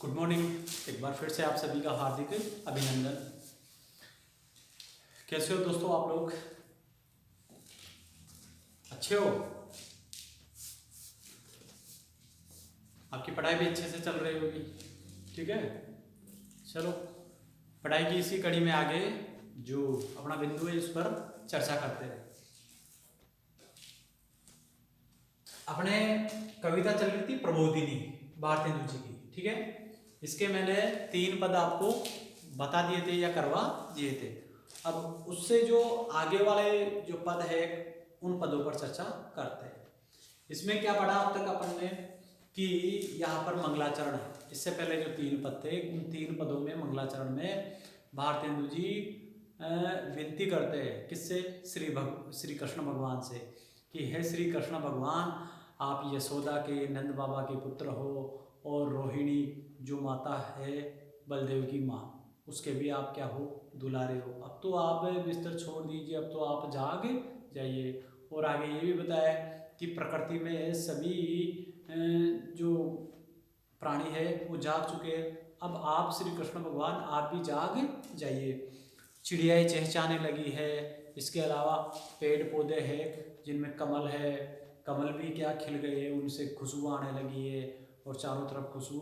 Good morning. एक बार फिर से आप सभी का हार्दिक अभिनंदन। कैसे हो दोस्तों आप लोग? अच्छे हो? आपकी पढ़ाई भी अच्छे से चल रही होगी, ठीक है। चलो, पढ़ाई की इसी कड़ी में आगे जो अपना बिंदु है उस पर चर्चा करते हैं। अपने कविता चल रही थी प्रबोधिनी भारतेंदु जी की, ठीक है। इसके मैंने 3 पद आपको बता दिए थे या करवा दिए थे। अब उससे जो आगे वाले जो पद है उन पदों पर चर्चा करते हैं। इसमें क्या पढ़ा अब तक अपन ने कि यहाँ पर मंगलाचरण है। इससे पहले जो 3 पद थे उन 3 पदों में मंगलाचरण में भारतेंदु जी विनती करते हैं किससे? श्री कृष्ण भगवान से कि हे श्री कृष्ण भगवान, आप यशोदा के नंद बाबा के पुत्र हो और रोहिणी जो माता है बलदेव की माँ, उसके भी आप क्या हो? दुलारे हो। अब तो आप बिस्तर छोड़ दीजिए, अब तो आप जाग जाइए। और आगे ये भी बताया कि प्रकृति में सभी जो प्राणी है वो जाग चुके हैं। अब आप श्री कृष्ण भगवान आप भी जाग जाइए। चिड़ियाएँ चहचहाने लगी है। इसके अलावा पेड़ पौधे हैं जिनमें कमल है, कमल भी क्या खिल गए हैं, उनसे खुशबू आने लगी है और चारों तरफ खुशबू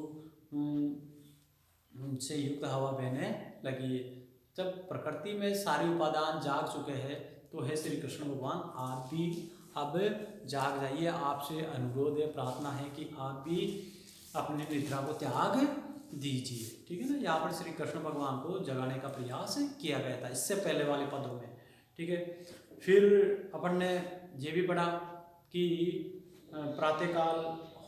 से युक्त हवा बहने लगी है। जब प्रकृति में सारे उपादान जाग चुके हैं तो हे श्री कृष्ण भगवान आप भी अब जाग जाइए। आपसे अनुरोध है, प्रार्थना है कि आप भी अपनी निद्रा को त्याग दीजिए, ठीक है ना। यहाँ पर श्री कृष्ण भगवान को जगाने का प्रयास किया गया था इससे पहले वाले पदों में, ठीक है। फिर अपन ने ये भी पढ़ा कि प्रातःकाल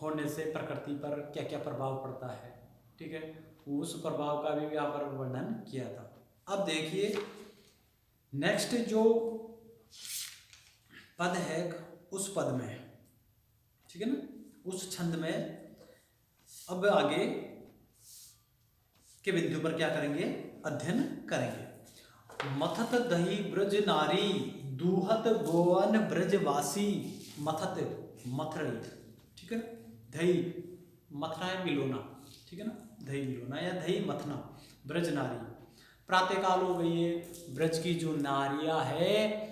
होने से प्रकृति पर क्या क्या प्रभाव पड़ता है, ठीक है। उस प्रभाव का भी यहाँ पर वर्णन किया था। अब देखिए नेक्स्ट जो पद है उस पद में, ठीक है ना, उस छंद में अब आगे के बिंदु पर क्या करेंगे? अध्ययन करेंगे। मथत दही ब्रज नारी दूहत गोवन ब्रजवासी मथत मथ रही, ठीक है। दही मथना है मिलोना, ठीक है ना, दही मिलोना या दही मथना। ब्रज नारी प्रातःकाल हो गई है, ब्रज की जो नारियां है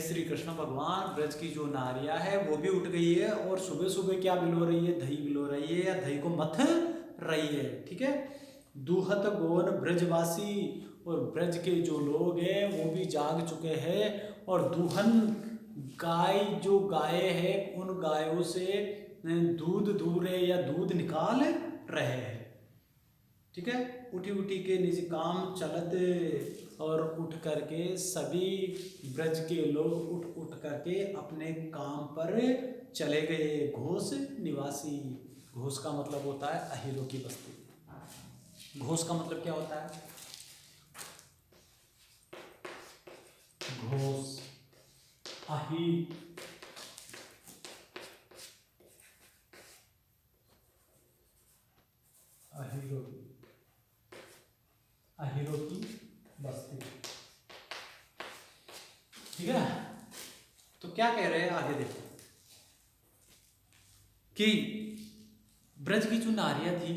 श्री कृष्ण भगवान, ब्रज की जो नारियां है वो भी उठ गई है और सुबह सुबह क्या बिलो रही है? दही बिलो रही है या दही को मथ रही है, ठीक है। दूहत गोवन ब्रजवासी, और ब्रज के जो लोग हैं वो भी जाग चुके हैं और दूहन गाय जो गाय है उन गायों से दूध दूह रहे या दूध निकाल रहे हैं, ठीक है। उठी उठी के निज काम चलत, और उठ करके सभी ब्रज के लोग उठ उठ करके अपने काम पर चले गए। घोष निवासी, घोष का मतलब होता है अहीरों की बस्ती। घोष का मतलब क्या होता है? घोष अहीर, अहीरों की बस्ती, ठीक है। तो क्या कह रहे हैं आगे देखो कि ब्रज की जो नारियां थी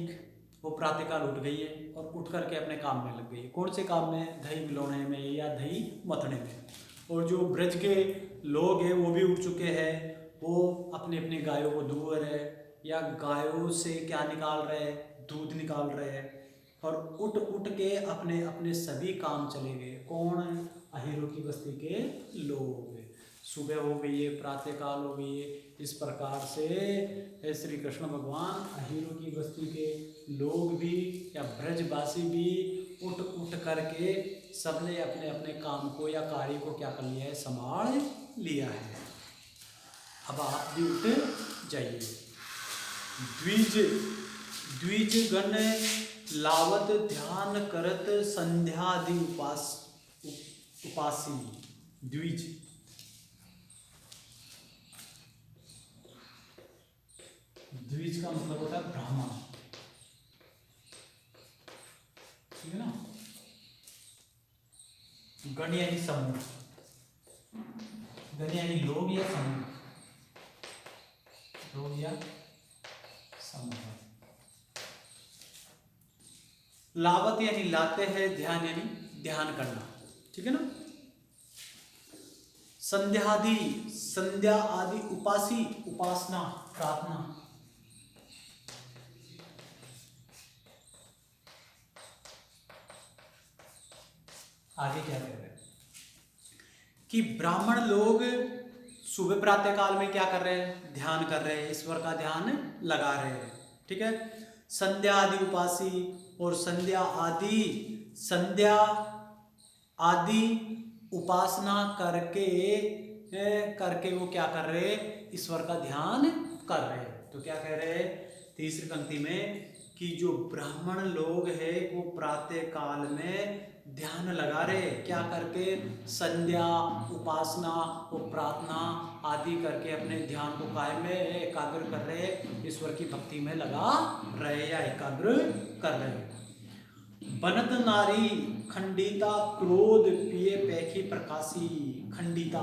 वो प्रातःकाल उठ गई है और उठ करके अपने काम में लग गई है। कौन से काम में? दही मिलाने में या दही मथने में। और जो ब्रज के लोग हैं वो भी उठ चुके हैं, वो अपने अपने गायों को दूह रहे या गायों से क्या निकाल रहे हैं? दूध निकाल रहे हैं और उठ उठ के अपने अपने सभी काम चले गए। कौन? अहीरों की बस्ती के लोग। सुबह हो गई है, प्रातःकाल हो गई है। इस प्रकार से श्री कृष्ण भगवान अहीरों की बस्ती के लोग भी या ब्रजवासी भी उठ उठ करके सबने अपने अपने काम को या कार्य को क्या कर लिया है? संभाल लिया है। अब आप भी उठ जाइए। द्विज द्विज गण लावत ध्यान करत संध्यादि उपासी। द्विज द्विज का मतलब होता है ब्राह्मण, ठीक है ना। गण यानी समूह, गण यानी लोग या समूह, लोग या समूह। लावत यानी लाते हैं, ध्यान यानी ध्यान करना, ठीक है ना। संध्यादि, संध्या आदि, उपासी उपासना प्रार्थना। आगे क्या कह रहे हैं कि ब्राह्मण लोग सुबह प्रातः काल में क्या कर रहे हैं, ध्यान कर रहे हैं, ईश्वर का ध्यान लगा रहे हैं, ठीक है। संध्या आदि उपासी, और संध्या आदि उपासना करके करके वो क्या कर रहे हैं, ईश्वर का ध्यान कर रहे हैं। तो क्या कह रहे हैं तीसरी पंक्ति में कि जो ब्राह्मण लोग हैं वो प्रातः काल में ध्यान लगा रहे, क्या करके, संध्या, उपासना और प्रार्थना आदि करके अपने ध्यान को कायम में एकाग्र कर रहे, ईश्वर की भक्ति में लगा रहे या एकाग्र कर रहे। बनत नारी खंडिता क्रोध पिए पैखी प्रकाशी। खंडिता,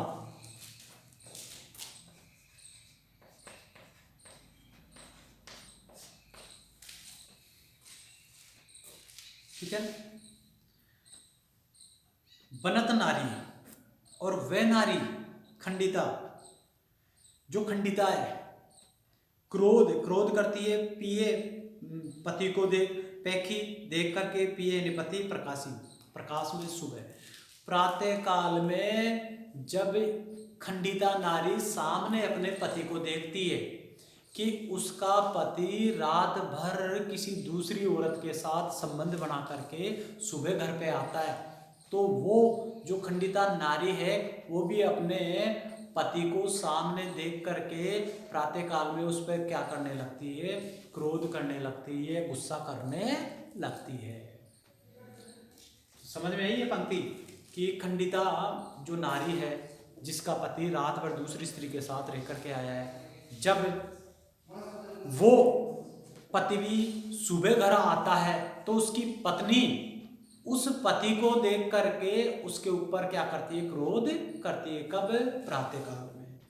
ठीक है। बनत नारी, और वह नारी खंडिता, जो खंडिता है, क्रोध करती है, पिए पति को देख, पैखी देख करके, पिए यानी पति, प्रकाशी प्रकाश में सुबह प्रातः काल में जब खंडिता नारी सामने अपने पति को देखती है कि उसका पति रात भर किसी दूसरी औरत के साथ संबंध बना करके सुबह घर पे आता है, तो वो जो खंडिता नारी है वो भी अपने पति को सामने देख करके प्रातः काल में उस पर क्या करने लगती है, क्रोध करने लगती है, गुस्सा करने लगती है। समझ में आई ये पंक्ति कि खंडिता जो नारी है जिसका पति रात भर दूसरी स्त्री के साथ रह करके आया है, जब वो पति भी सुबह घर आता है तो उसकी पत्नी उस पति को देख करके उसके ऊपर क्या करती है, क्रोध करती है। कब? प्रातः काल में।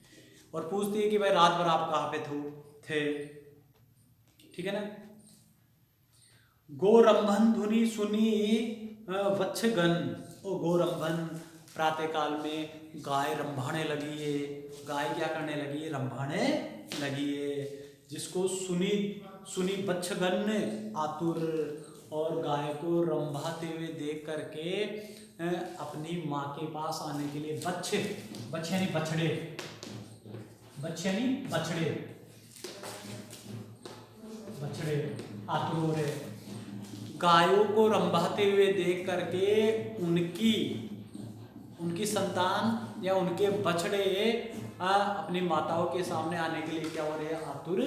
और पूछती है कि भाई रात भर आप कहाँ पे थे, ठीक है ना। गोरंभन धुनी सुनी वत्सगन, ओ गोरंभन, प्रातः काल में गाय रंभाने लगी है। गाय क्या करने लगी है? रंभाने लगी है। जिसको सुनी बच्छगन आतुर, और गाय को रंभाते हुए देख करके अपनी माँ के पास आने के लिए बच्चे यानी बछड़े, बछड़े आतुर हो रहे। गायों को रंभाते हुए देख करके उनकी संतान या उनके बछड़े अपनी माताओं के सामने आने के लिए क्या हो रहे हैं? आतुर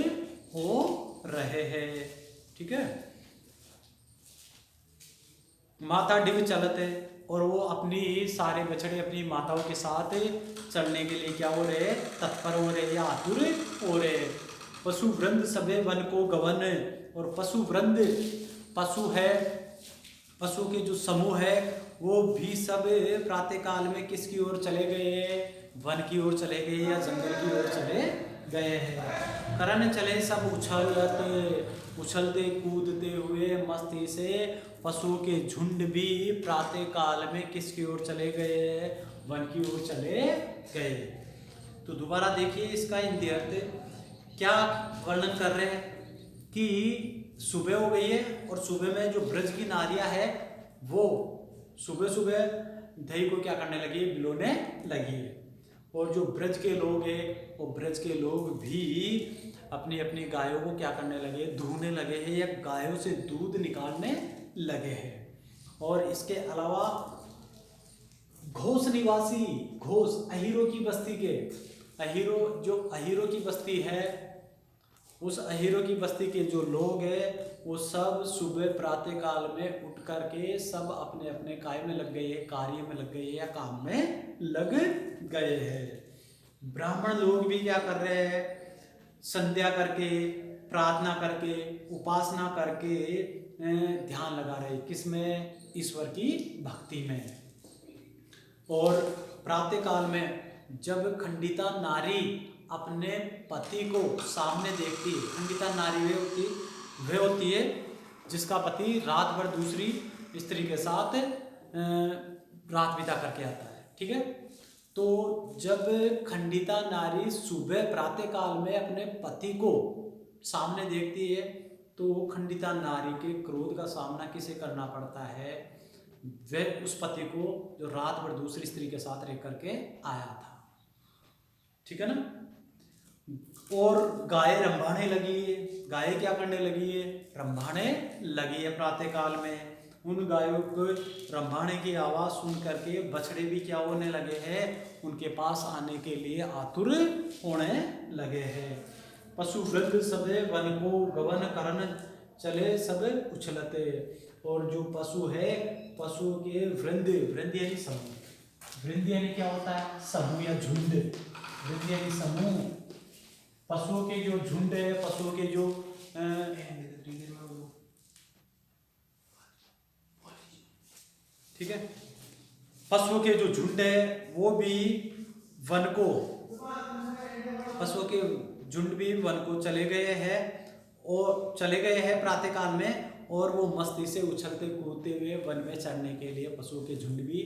हो रहे हैं, ठीक है। माता डिव चलते, और वो अपनी सारे बछड़े अपनी माताओं के साथ चलने के लिए क्या हो रहे? तत्पर हो रहे या आतुर हो रहे। पशु वृंद सबे वन को गवन, और पशु वृंद, पशु है, पशु के जो समूह है वो भी सब प्रातः काल में किसकी ओर चले गए? वन की ओर चले गए या जंगल की ओर चले गए हैं। करण चले सब उछलते कूदते हुए मस्ती से, पशुओं के झुंड भी प्रातः काल में किसकी ओर चले गए? वन की ओर चले गए। तो दोबारा देखिए इसका हिंदी अर्थ क्या वर्णन कर रहे हैं कि सुबह हो गई है और सुबह में जो ब्रज की नारियां है वो सुबह सुबह दही को क्या करने लगी? बिलोने लगी है। और जो ब्रज के लोग हैं वो ब्रज के लोग भी अपनी अपनी गायों को क्या करने लगे? दूहने लगे हैं या गायों से दूध निकालने लगे हैं। और इसके अलावा घोष निवासी, घोष अहीरो की बस्ती के, अहीरो की बस्ती है, उस अहीरो की बस्ती के जो लोग हैं वो सब सुबह प्रातः काल में उठ करके सब अपने अपने कार्य में लग गए हैं, कार्य में लग गए हैं या काम में लग गए हैं। ब्राह्मण लोग भी क्या कर रहे हैं? संध्या करके, प्रार्थना करके, उपासना करके ध्यान लगा रहे हैं। किसमें? ईश्वर की भक्ति में। और प्रातः काल में जब खंडिता नारी अपने पति को सामने देखती है, खंडिता नारी वे होती है जिसका पति रात भर दूसरी स्त्री के साथ रात बिता करके आता है, ठीक है। तो जब खंडिता नारी सुबह प्रातः काल में अपने पति को सामने देखती है, तो खंडिता नारी के क्रोध का सामना किसे करना पड़ता है? वह उस पति को जो रात भर दूसरी स्त्री के साथ रह करके आया था, ठीक है ना। और गाय रंभाने लगी है। गाय क्या करने लगी है? रंभाने लगी है प्रातः काल में। उन गायों को रंभाने की आवाज सुन करके बछड़े भी क्या होने लगे हैं? उनके पास आने के लिए आतुर होने लगे हैं। पशु वृद्ध सबे वन को गवन करन चले सब उछलते। और जो पशु है, पशुओं के वृंद, वृंद यानी समूह, वृंद यानी क्या होता है? समूह या झुंड, वृंद यानी समूह। पशुओं के जो झुंड है, पशुओं के जो ठीक है, पशुओं के जो झुंड है वो भी वन को, पशुओं के झुंड भी वन को चले गए हैं, और चले गए हैं प्रातः काल में। और वो मस्ती से उछलते कूदते हुए वन में चढ़ने के लिए पशुओं के झुंड भी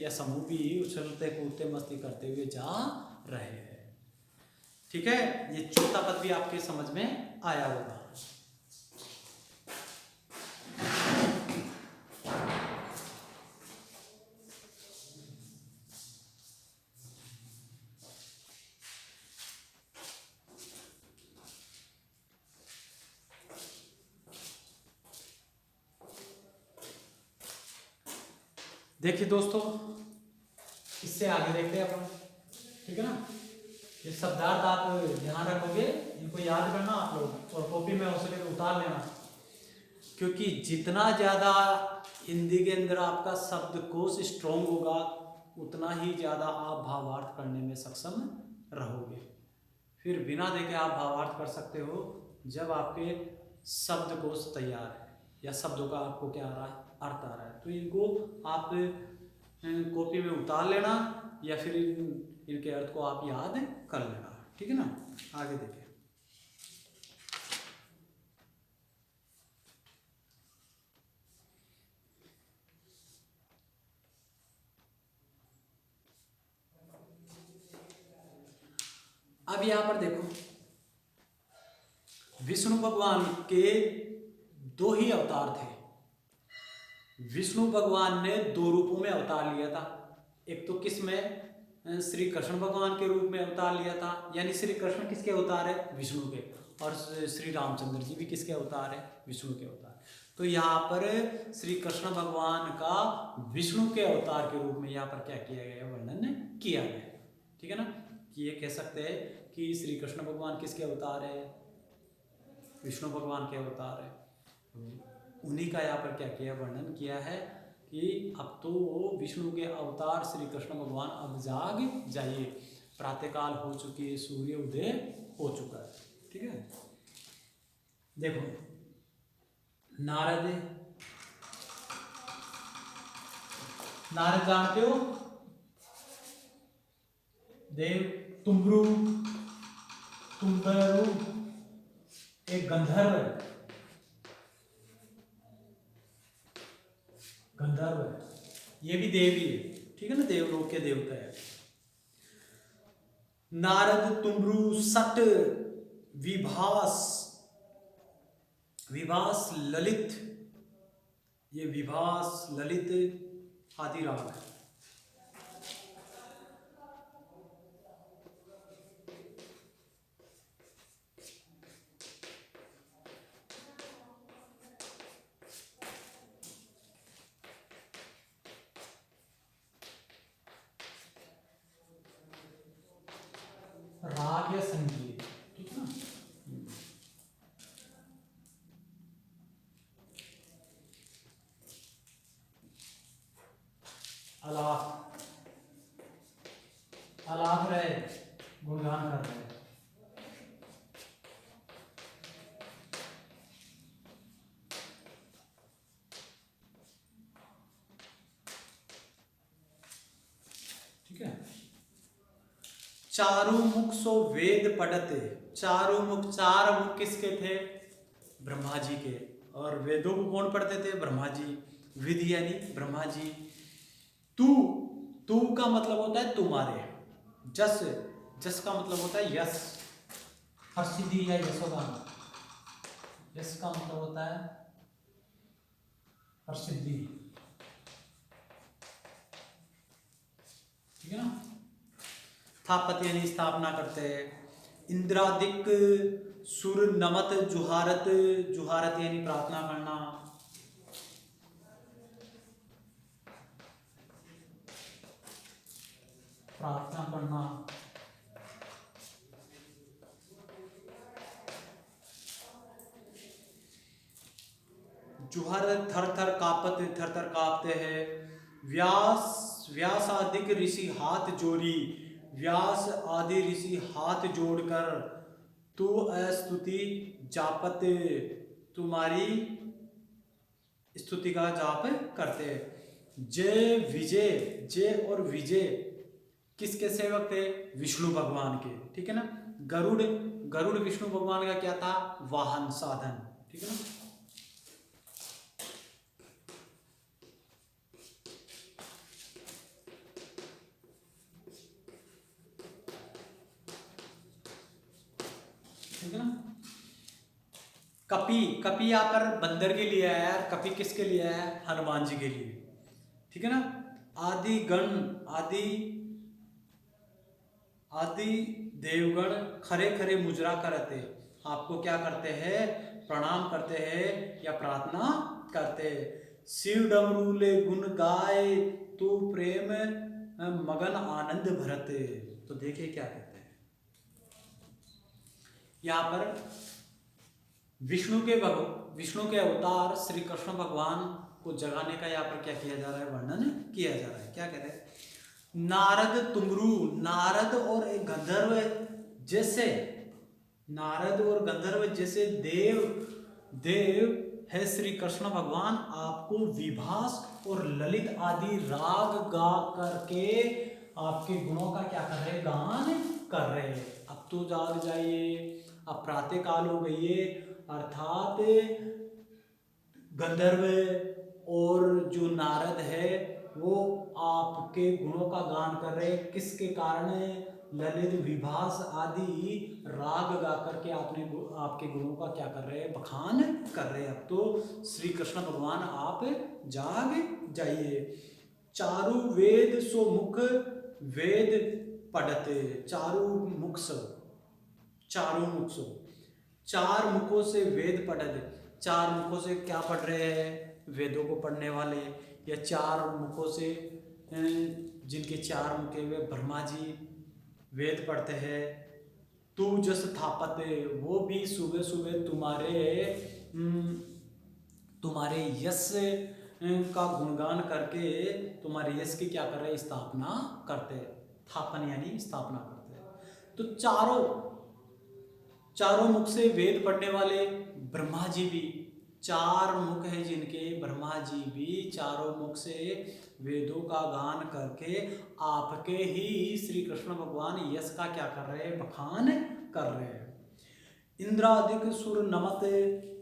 या समूह भी उछलते कूदते मस्ती करते हुए जा रहे हैं, ठीक है। ये चौथा पद भी आपके समझ में आया होगा। देखिए दोस्तों, इससे आगे देखते हैं अपन, ठीक है ना। ये शब्दार्थ आप ध्यान रखोगे, इनको याद करना आप लोग, और कॉपी में हो सके तो उतार लेना, क्योंकि जितना ज़्यादा हिंदी के अंदर आपका शब्दकोश स्ट्रॉन्ग होगा, उतना ही ज़्यादा आप भावार्थ करने में सक्षम रहोगे। फिर बिना देखे आप भावार्थ कर सकते हो जब आपके शब्दकोश तैयार है या शब्दों का आपको क्या आ रहा है, अर्थ आ रहा है। तो इनको आप कॉपी में उतार लेना या फिर इनके अर्थ को आप याद कर लेना, ठीक है ना। आगे देखिए, अब यहां पर देखो, विष्णु भगवान के दो ही अवतार थे। विष्णु भगवान ने दो रूपों में अवतार लिया था। एक तो किस में? श्री कृष्ण भगवान के रूप में अवतार लिया था, यानी श्री कृष्ण किसके अवतार है? विष्णु के। और श्री रामचंद्र जी भी किसके अवतार है? विष्णु के अवतार। तो यहाँ पर श्री कृष्ण भगवान का विष्णु के अवतार के रूप में यहाँ पर क्या किया गया, वर्णन किया गया, ठीक है ना। कि ये कह सकते हैं कि श्री कृष्ण भगवान किसके अवतार है? विष्णु भगवान के अवतार है। उन्हीं का यहाँ पर क्या किया, वर्णन किया है कि अब तो वो विष्णु के अवतार श्री कृष्ण भगवान अब जाग जाइए, प्रातःकाल हो चुकी है, सूर्य उदय हो चुका है, ठीक है। देखो, नारद, नारद जानते हो? देव तुम्बरू, तुम्बरू एक गंधर्व है, गंधर्व है, ये भी देवी है, ठीक है ना, देवलोक के देवता है। नारद, तुम्रू, सट, विभास, विभास, ललित, ये विभास, ललित आदि राग है। राग या संगीत, ठीक है ना। आलाप, आलाप रहे, गुणगान कर रहे, ठीक है। चारों मुख सो वेद पढ़ते, चारों मुख, चार मुख किसके थे? ब्रह्मा जी के। और वेदों को कौन पढ़ते थे? ब्रह्मा जी। विधि यानी ब्रह्मा जी। तू, तू का मतलब होता है तुम्हारे। जस, जस का मतलब होता है यश, प्रसिद्धि या यशोगान। यश का मतलब होता है प्रसिद्धि, ठीक है ना। स्थापत्य यानी स्थापना करते हैं। इंद्रादिक सुर नमत जुहारत, जुहारत यानी प्रार्थना करना। प्रार्थना करना। जुहर थर थर कापत, थर थर कांपते हैं। व्यास, व्यास आदि ऋषि हाथ जोड़ी, व्यास आदि ऋषि हाथ जोड़कर तू स्तुति जापत, तुम्हारी स्तुति का जाप करते हैं। जय विजय, जय और विजय किसके सेवक थे? विष्णु भगवान के, ठीक है ना। गरुड़, गरुड़ विष्णु भगवान का क्या था? वाहन, साधन, ठीक है ना। ठीक है ना। कपि, कपि यहाँ पर बंदर के लिए आया है, कपि किसके लिए आया है? हनुमान जी के लिए, ठीक है ना। आदि गण, आदि, आदि देवगण खरे खरे मुजरा करते, आपको क्या करते हैं? प्रणाम करते हैं या प्रार्थना करते हैं। शिव डमरूले गुण गाए, तू प्रेम मगन आनंद भरते। तो देखिए क्या कहते हैं यहाँ पर। विष्णु के विष्णु के अवतार श्री कृष्ण भगवान को जगाने का यहाँ पर क्या किया जा रहा है? वर्णन किया जा रहा है। क्या कहते हैं? नारद तुमरू, नारद और एक गंधर्व जैसे, नारद और गंधर्व जैसे देव, देव है श्री कृष्ण भगवान, आपको विभास और ललित आदि राग गा करके आपके गुणों का क्या कर रहे हैं? गान कर रहे हैं। अब तो जाग जाइए, अब प्रातः काल हो गई है, अर्थात गंधर्व और जो नारद है वो आपके गुणों का गान कर रहे हैं। किसके कारण? ललित विभास आदि राग गा करके आपने आपके गुणों का क्या कर रहे हैं? बखान कर रहे हैं। अब तो श्री कृष्ण भगवान आप जाग जाइए। चारु वेद सो मुख, वेद पढ़ते, चारु मुख सो, चारों मुख सो, चार मुखों से वेद पढ़ते। चार मुखों से क्या पढ़ रहे हैं? वेदों को पढ़ने वाले। या चार मुखों से जिनके चार मुख हुए ब्रह्मा जी वेद पढ़ते हैं। तू जस थापत, वो भी सुबह सुबह तुम्हारे तुम्हारे यश का गुणगान करके तुम्हारे यश की क्या कर रहे? स्थापना करते। थापन यानी स्थापना करते। तो चारों, चारों मुख से वेद पढ़ने वाले ब्रह्मा जी भी, चार मुख है जिनके, ब्रह्मा जी भी चारों मुख से वेदों का गान करके आपके ही श्री कृष्ण भगवान यश का क्या कर रहे हैं? बखान कर रहे हैं। इंद्रादिक सुर नमत,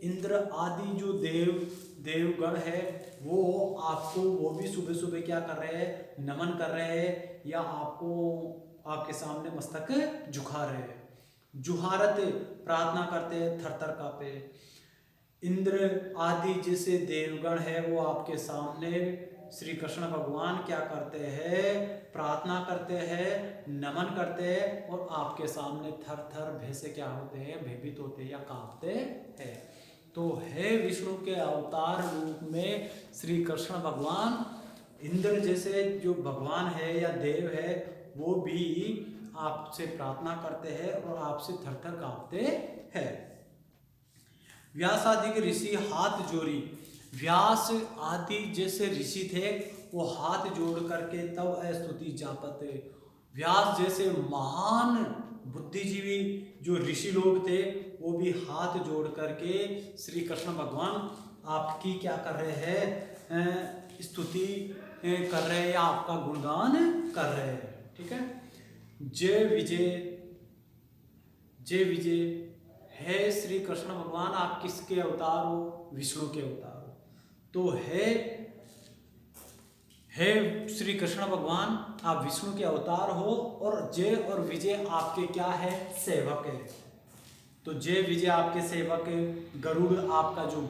इंद्र आदि जो देव, देवगण है वो आपको, वो भी सुबह सुबह क्या कर रहे हैं? नमन कर रहे हैं या आपको, आपके सामने मस्तक झुका रहे हैं। जुहारत प्रार्थना करते हैं, थर थर कांपे। इंद्र आदि जैसे देवगण है वो आपके सामने श्री कृष्ण भगवान क्या करते हैं? प्रार्थना करते हैं, नमन करते हैं और आपके सामने थर थर भय से क्या होते हैं? भयभीत होते हैं या कांपते हैं। तो है विष्णु के अवतार रूप में श्री कृष्ण भगवान, इंद्र जैसे जो भगवान है या देव है वो भी आपसे प्रार्थना करते हैं और आपसे थर थर कांपते हैं। व्यास आदि के ऋषि हाथ जोड़ी, व्यास आदि जैसे ऋषि थे वो हाथ जोड़ करके तब स्तुति जापत। व्यास जैसे महान बुद्धिजीवी जो ऋषि लोग थे वो भी हाथ जोड़ करके श्री कृष्ण भगवान आपकी क्या कर रहे हैं? स्तुति कर रहे हैं या आपका गुणगान कर रहे हैं, ठीक है। जय विजय, जय विजय हे श्री कृष्ण भगवान आप किसके अवतार हो? विष्णु के अवतार हो। तो हे श्री कृष्ण भगवान आप विष्णु के अवतार हो और जय और विजय आपके क्या है? सेवक है। तो जय विजय आपके सेवक, गरुड़ आपका जो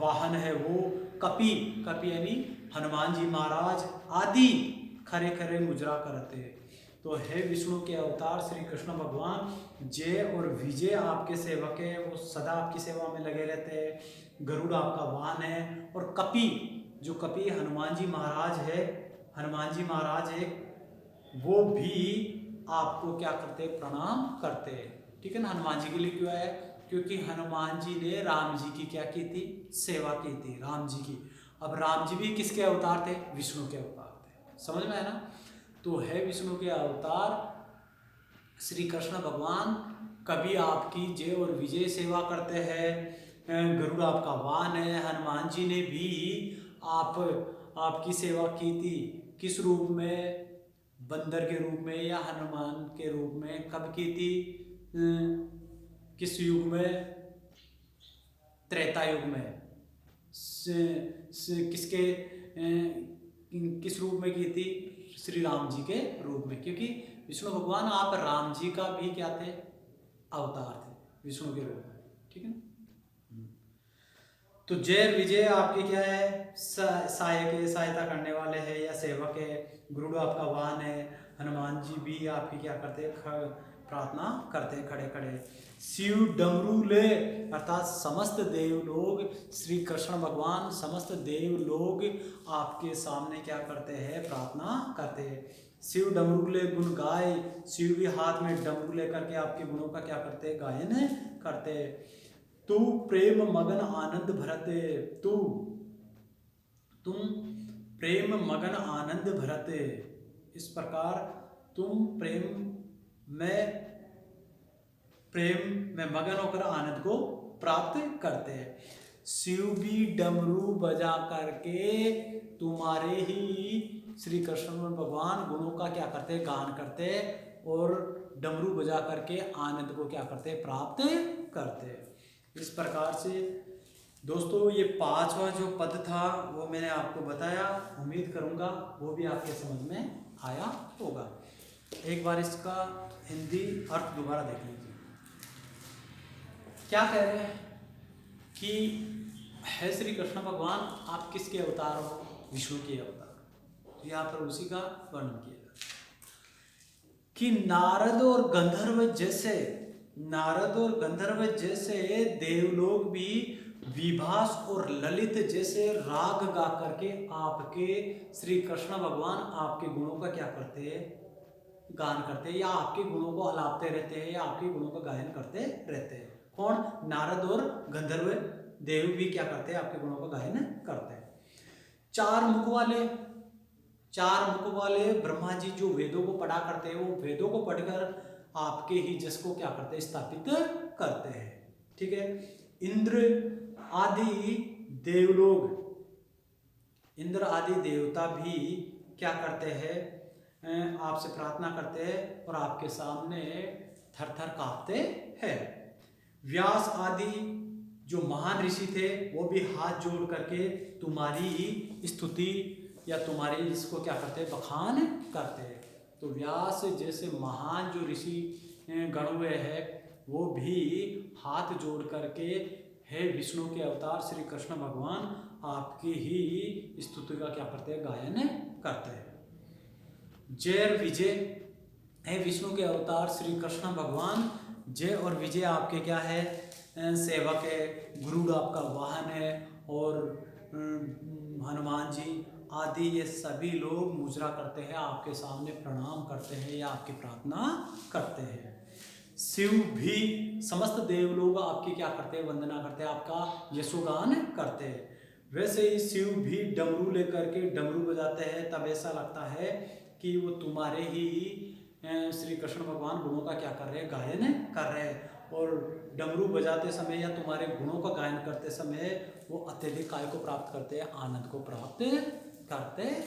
वाहन है वो कपि, कपि यानी हनुमान जी महाराज आदि खरे खरे मुजरा करते। तो हे विष्णु के अवतार श्री कृष्ण भगवान, जय और विजय आपके सेवक है, वो सदा आपकी सेवा में लगे रहते हैं। गरुड़ आपका वाहन है और कपि, जो कपि हनुमान जी महाराज है, हनुमान जी महाराज है, वो भी आपको क्या करते? प्रणाम करते हैं। ठीक है ना। हनुमान जी के लिए क्यों है? क्योंकि हनुमान जी ने राम जी की क्या की थी? सेवा की थी राम जी की। अब राम जी भी किसके अवतार थे? विष्णु के अवतार थे। समझ में है ना। तो है विष्णु के अवतार श्री कृष्ण भगवान कभी आपकी जय और विजय सेवा करते हैं। गरुड़ आपका वाहन है। हनुमान जी ने भी आपकी सेवा की थी। किस रूप में? बंदर के रूप में या हनुमान के रूप में? कब की थी? किस युग में? त्रेता युग में। किसके किस रूप में की थी? श्री राम जी के रूप में। क्योंकि विष्णु भगवान आप राम जी का भी क्या थे? अवतार थे विष्णु के रूप में। ठीक है ना। तो जय विजय आपके क्या है? सहायक है, सहायता करने वाले हैं या सेवक है। गरुड़ आपका वाहन है। हनुमान जी भी आपकी क्या करते हैं? प्रार्थना करते हैं खड़े खड़े। शिव डमरू ले, अर्थात समस्त देव लोग, श्री कृष्ण भगवान समस्त देव लोग आपके सामने क्या करते हैं? प्रार्थना करते हैं। शिव डमरू ले गुण गाय, शिव भी हाथ में डमरू लेकर के आपके गुणों का क्या करते हैं? गायन करते हैं। तू प्रेम मगन आनंद भरते, तुम प्रेम मगन आनंद भरते। इस प्रकार तुम प्रेम में मगन होकर आनंद को प्राप्त करते हैं। शिव भी डमरू बजा करके तुम्हारे ही श्री कृष्ण भगवान गुणों का क्या करते? गान करते और डमरू बजा करके आनंद को क्या करते? प्राप्त करते। इस प्रकार से दोस्तों ये पांचवा जो पद था वो मैंने आपको बताया। उम्मीद करूंगा वो भी आपके समझ में आया होगा। एक बार इसका हिंदी अर्थ दोबारा देख लीजिए। क्या कह रहे हैं कि है श्री कृष्ण भगवान आप किसके अवतार हो? विष्णु के अवतार। यहाँ पर उसी का वर्णन किया कि नारद और गंधर्व जैसे देवलोग भी विभास और ललित जैसे राग गा करके आपके श्री कृष्ण भगवान आपके गुणों का क्या करते हैं? गान करते हैं, या आपके गुणों को अलापते रहते हैं, या आपके गुणों का गायन करते रहते हैं। कौन? नारद और गंधर्व देव भी क्या करते हैं? आपके गुणों का गायन करते हैं। चार मुख वाले ब्रह्मा जी जो वेदों को पढ़ा करते हैं, वो वेदों को पढ़कर आपके ही जस को क्या करते हैं? स्थापित करते हैं। ठीक है। इंद्र आदि देवता भी क्या करते हैं? आपसे प्रार्थना करते हैं और आपके सामने थर थर कांपते हैं। व्यास आदि जो महान ऋषि थे वो भी हाथ जोड़ करके तुम्हारी स्तुति या तुम्हारी इसको क्या करते हैं? बखान करते हैं। तो व्यास जैसे महान जो ऋषि गण हुए हैं वो भी हाथ जोड़ करके हे विष्णु के अवतार श्री कृष्ण भगवान आपकी ही स्तुति का क्या करते हैं? गायन करते हैं। जय विजय, हे विष्णु के अवतार श्री कृष्ण भगवान, जय और विजय आपके क्या है? सेवक है। गरुड़ आपका वाहन है और हनुमान जी आदि ये सभी लोग मुजरा करते हैं, आपके सामने प्रणाम करते हैं या आपकी प्रार्थना करते हैं। शिव भी समस्त देव लोग आपकी क्या करते हैं? वंदना करते हैं, आपका यशोगान करते हैं। वैसे ही शिव भी डमरू लेकर के डमरू बजाते हैं, तब ऐसा लगता है कि वो तुम्हारे ही श्री कृष्ण भगवान गुणों का क्या कर रहे हैं? गायन कर रहे हैं। और डमरू बजाते समय या तुम्हारे गुणों का गायन करते समय वो अत्यधिक काय को प्राप्त करते हैं? आनंद को प्राप्त करते हैं।